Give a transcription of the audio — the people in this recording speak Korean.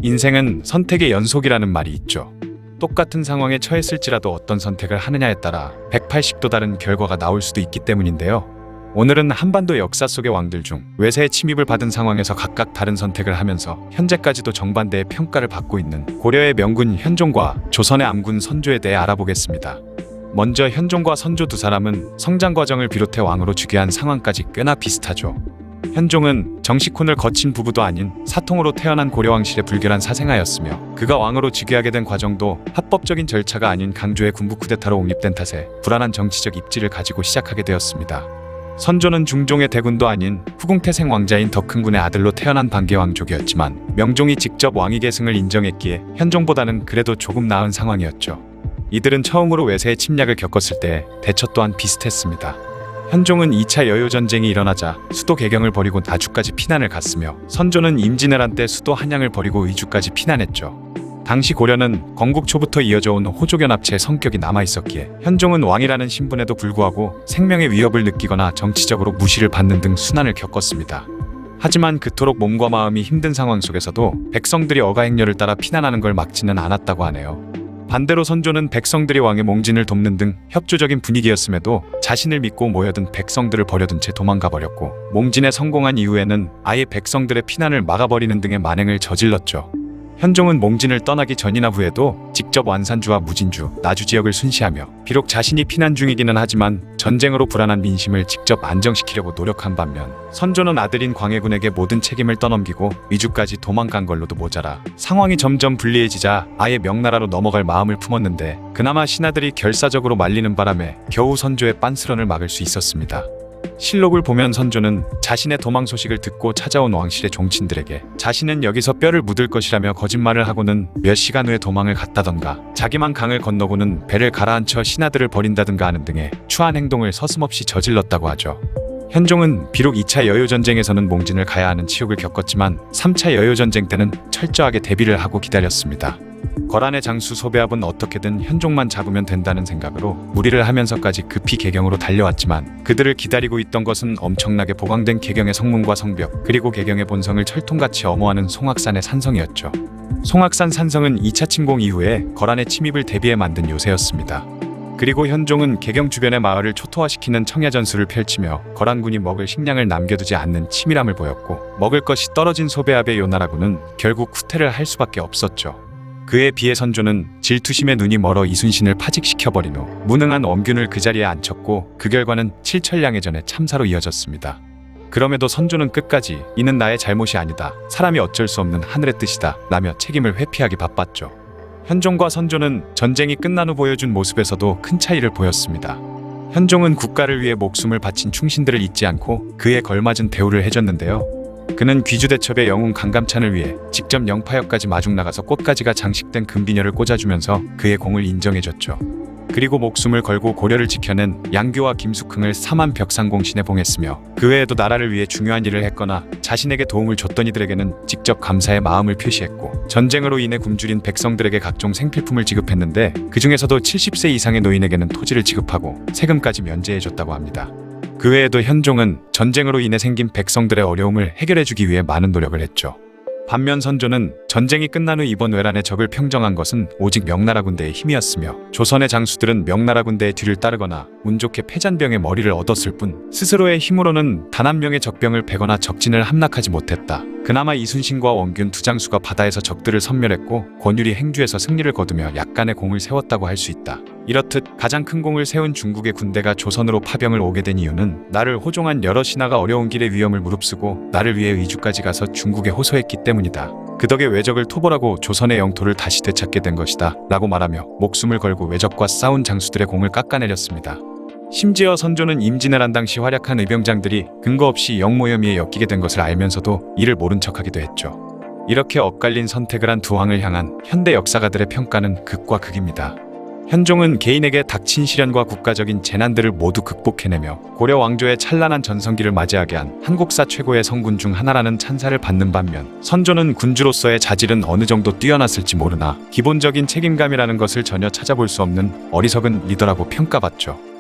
인생은 선택의 연속이라는 말이 있죠. 똑같은 상황에 처했을지라도 어떤 선택을 하느냐에 따라 180도 다른 결과가 나올 수도 있기 때문인데요. 오늘은 한반도 역사 속의 왕들 중 외세의 침입을 받은 상황에서 각각 다른 선택을 하면서 현재까지도 정반대의 평가를 받고 있는 고려의 명군 현종과 조선의 암군 선조에 대해 알아보겠습니다. 먼저 현종과 선조 두 사람은 성장 과정을 비롯해 왕으로 즉위한 상황까지 꽤나 비슷하죠. 현종은 정식혼을 거친 부부도 아닌 사통으로 태어난 고려왕실의 불결한 사생아였으며 그가 왕으로 즉위하게 된 과정도 합법적인 절차가 아닌 강조의 군부 쿠데타로 옹립된 탓에 불안한 정치적 입지를 가지고 시작하게 되었습니다. 선조는 중종의 대군도 아닌 후궁태생 왕자인 덕흥군의 아들로 태어난 반개왕족이었지만 명종이 직접 왕위 계승을 인정했기에 현종보다는 그래도 조금 나은 상황이었죠. 이들은 처음으로 외세의 침략을 겪었을 때 대처 또한 비슷했습니다. 현종은 2차 여요전쟁이 일어나자 수도 개경을 버리고 나주까지 피난을 갔으며 선조는 임진왜란 때 수도 한양을 버리고 의주까지 피난했죠. 당시 고려는 건국 초부터 이어져온 호족연합체의 성격이 남아있었기에 현종은 왕이라는 신분에도 불구하고 생명의 위협을 느끼거나 정치적으로 무시를 받는 등 순환을 겪었습니다. 하지만 그토록 몸과 마음이 힘든 상황 속에서도 백성들이 어가행렬을 따라 피난하는 걸 막지는 않았다고 하네요. 반대로 선조는 백성들이 왕의 몽진을 돕는 등 협조적인 분위기였음에도 자신을 믿고 모여든 백성들을 버려둔 채 도망가 버렸고 몽진에 성공한 이후에는 아예 백성들의 피난을 막아버리는 등의 만행을 저질렀죠. 현종은 몽진을 떠나기 전이나 후에도 직접 완산주와 무진주, 나주 지역을 순시하며 비록 자신이 피난 중이기는 하지만 전쟁으로 불안한 민심을 직접 안정시키려고 노력한 반면 선조는 아들인 광해군에게 모든 책임을 떠넘기고 위주까지 도망간 걸로도 모자라 상황이 점점 불리해지자 아예 명나라로 넘어갈 마음을 품었는데 그나마 신하들이 결사적으로 말리는 바람에 겨우 선조의 빤스런을 막을 수 있었습니다. 실록을 보면 선조는 자신의 도망 소식을 듣고 찾아온 왕실의 종친들에게 자신은 여기서 뼈를 묻을 것이라며 거짓말을 하고는 몇 시간 후에 도망을 갔다던가 자기만 강을 건너고는 배를 가라앉혀 신하들을 버린다든가 하는 등의 추한 행동을 서슴없이 저질렀다고 하죠. 현종은 비록 2차 여요전쟁에서는 몽진을 가야 하는 치욕을 겪었지만 3차 여요전쟁 때는 철저하게 대비를 하고 기다렸습니다. 거란의 장수 소배합은 어떻게든 현종만 잡으면 된다는 생각으로 무리를 하면서까지 급히 개경으로 달려왔지만 그들을 기다리고 있던 것은 엄청나게 보강된 개경의 성문과 성벽 그리고 개경의 본성을 철통같이 엄호하는 송악산의 산성이었죠. 송악산 산성은 2차 침공 이후에 거란의 침입을 대비해 만든 요새였습니다. 그리고 현종은 개경 주변의 마을을 초토화시키는 청야전술을 펼치며 거란군이 먹을 식량을 남겨두지 않는 치밀함을 보였고 먹을 것이 떨어진 소배합의 요나라군은 결국 후퇴를 할 수밖에 없었죠. 그에 비해 선조는 질투심에 눈이 멀어 이순신을 파직시켜버린 후 무능한 엄균을 그 자리에 앉혔고 그 결과는 칠천량해전의 참사로 이어졌습니다. 그럼에도 선조는 끝까지 이는 나의 잘못이 아니다. 사람이 어쩔 수 없는 하늘의 뜻이다. 라며 책임을 회피하기 바빴죠. 현종과 선조는 전쟁이 끝난 후 보여준 모습에서도 큰 차이를 보였습니다. 현종은 국가를 위해 목숨을 바친 충신들을 잊지 않고 그에 걸맞은 대우를 해줬는데요. 그는 귀주대첩의 영웅 강감찬을 위해 직접 영파역까지 마중 나가서 꽃가지가 장식된 금비녀를 꽂아주면서 그의 공을 인정해줬죠. 그리고 목숨을 걸고 고려를 지켜낸 양교와 김숙흥을 사만 벽상공신에 봉했으며 그 외에도 나라를 위해 중요한 일을 했거나 자신에게 도움을 줬던 이들에게는 직접 감사의 마음을 표시했고 전쟁으로 인해 굶주린 백성들에게 각종 생필품을 지급했는데 그 중에서도 70세 이상의 노인에게는 토지를 지급하고 세금까지 면제해줬다고 합니다. 그 외에도 현종은 전쟁으로 인해 생긴 백성들의 어려움을 해결해주기 위해 많은 노력을 했죠. 반면 선조는 전쟁이 끝난 후 이번 외란의 적을 평정한 것은 오직 명나라 군대의 힘이었으며 조선의 장수들은 명나라 군대의 뒤를 따르거나 운 좋게 패잔병의 머리를 얻었을 뿐 스스로의 힘으로는 단 한 명의 적병을 패거나 적진을 함락하지 못했다. 그나마 이순신과 원균 두 장수가 바다에서 적들을 섬멸했고 권율이 행주에서 승리를 거두며 약간의 공을 세웠다고 할 수 있다. 이렇듯 가장 큰 공을 세운 중국의 군대가 조선으로 파병을 오게 된 이유는 나를 호종한 여러 신하가 어려운 길의 위험을 무릅쓰고 나를 위해 의주까지 가서 중국에 호소했기 때문이다. 그 덕에 외적을 토벌하고 조선의 영토를 다시 되찾게 된 것이다. 라고 말하며 목숨을 걸고 외적과 싸운 장수들의 공을 깎아내렸습니다. 심지어 선조는 임진왜란 당시 활약한 의병장들이 근거 없이 영모염이에 엮이게 된 것을 알면서도 이를 모른 척하기도 했죠. 이렇게 엇갈린 선택을 한 두 왕을 향한 현대 역사가들의 평가는 극과 극입니다. 현종은 개인에게 닥친 시련과 국가적인 재난들을 모두 극복해내며 고려 왕조의 찬란한 전성기를 맞이하게 한 한국사 최고의 성군 중 하나라는 찬사를 받는 반면 선조는 군주로서의 자질은 어느 정도 뛰어났을지 모르나 기본적인 책임감이라는 것을 전혀 찾아볼 수 없는 어리석은 리더라고 평가받죠.